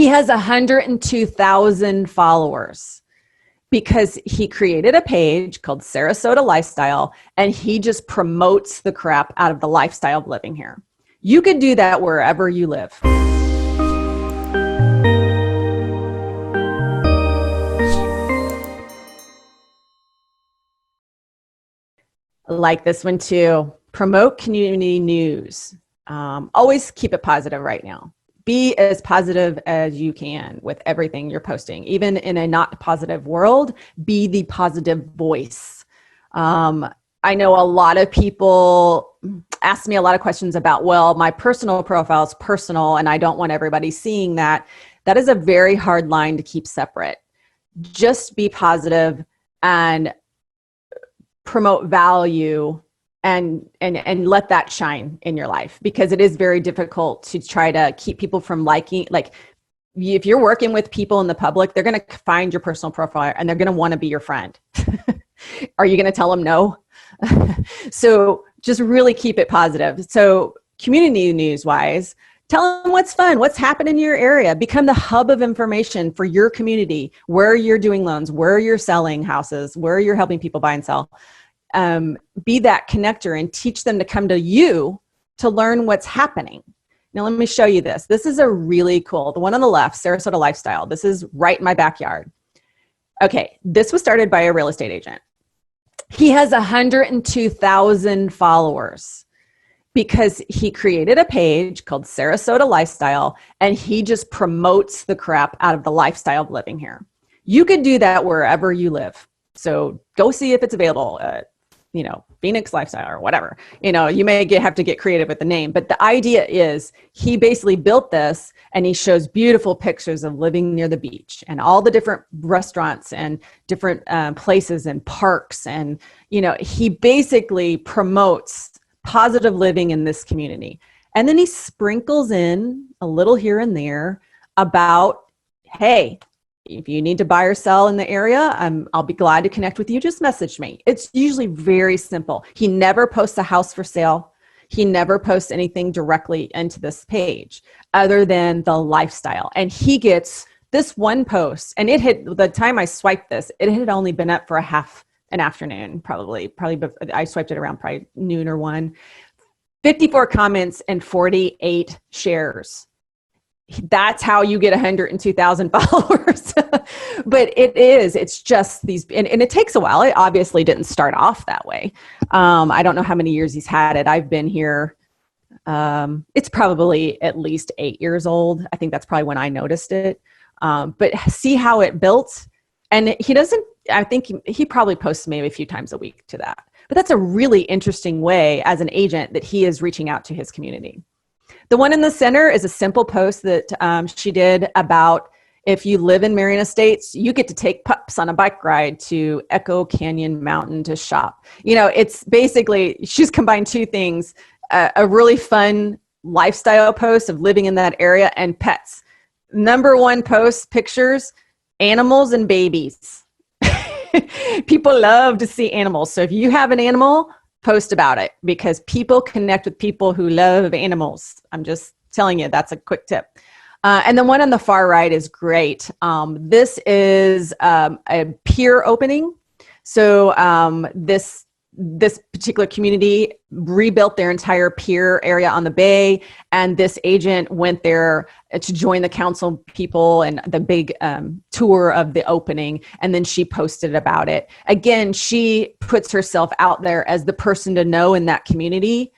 He has 102,000 followers because he created a page called Sarasota Lifestyle, and he just promotes the crap out of the lifestyle of living here. You could do that wherever you live. Like this one too. Promote community news. Always keep it positive right now. Be as positive as you can with everything you're posting. Even in a not positive world, be the positive voice. I know a lot of people ask me a lot of questions about, well, my personal profile is personal and I don't want everybody seeing that. That is a very hard line to keep separate. Just be positive and promote value and let that shine in your life, because it is very difficult to try to keep people from liking. Like, if you're working with people in the public, they're going to find your personal profile and they're going to want to be your friend. Are you going to tell them no? So just really keep it positive. So community news wise, tell them what's fun, what's happening in your area. Become the hub of information for your community, where you're doing loans, where you're selling houses, where you're helping people buy and sell. Be that connector and teach them to come to you to learn what's happening. Now, let me show you this. This is a really cool, the one on the left, Sarasota Lifestyle. This is right in my backyard. Okay, this was started by a real estate agent. He has 102,000 followers because he created a page called Sarasota Lifestyle, and he just promotes the crap out of the lifestyle of living here. You could do that wherever you live. So go see if it's available. Phoenix Lifestyle or whatever. You may have to get creative with the name, but the idea is he basically built this, and he shows beautiful pictures of living near the beach and all the different restaurants and different places and parks. And, he basically promotes positive living in this community. And then he sprinkles in a little here and there about, hey, if you need to buy or sell in the area, I'll be glad to connect with you. Just message me. It's usually very simple. He never posts a house for sale. He never posts anything directly into this page other than the lifestyle. And he gets this one post, and the time I swiped this, it had only been up for a half an afternoon, probably I swiped it around probably noon or 1. 54 comments and 48 shares. That's how you get 102,000 followers. But it's just these, and it takes a while. It obviously didn't start off that way. I don't know how many years he's had it. I've been here. It's probably at least 8 years old. I think that's probably when I noticed it. But see how it built. And I think he probably posts maybe a few times a week to that. But that's a really interesting way as an agent that he is reaching out to his community. The one in the center is a simple post that she did about, if you live in Marion Estates, you get to take pups on a bike ride to Echo Canyon Mountain to shop. It's basically, she's combined two things, a really fun lifestyle post of living in that area and pets. Number one post, pictures, animals and babies. People love to see animals. So if you have an animal, post about it, because people connect with people who love animals. I'm just telling you, that's a quick tip. And the one on the far right is great. This is a pier opening. So this particular community rebuilt their entire pier area on the bay, and this agent went there to join the council people and the big tour of the opening, and then she posted about it. Again, she puts herself out there as the person to know in that community,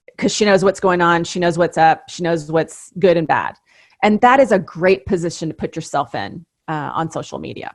because she knows what's going on, she knows what's up, she knows what's good and bad. And that is a great position to put yourself in on social media.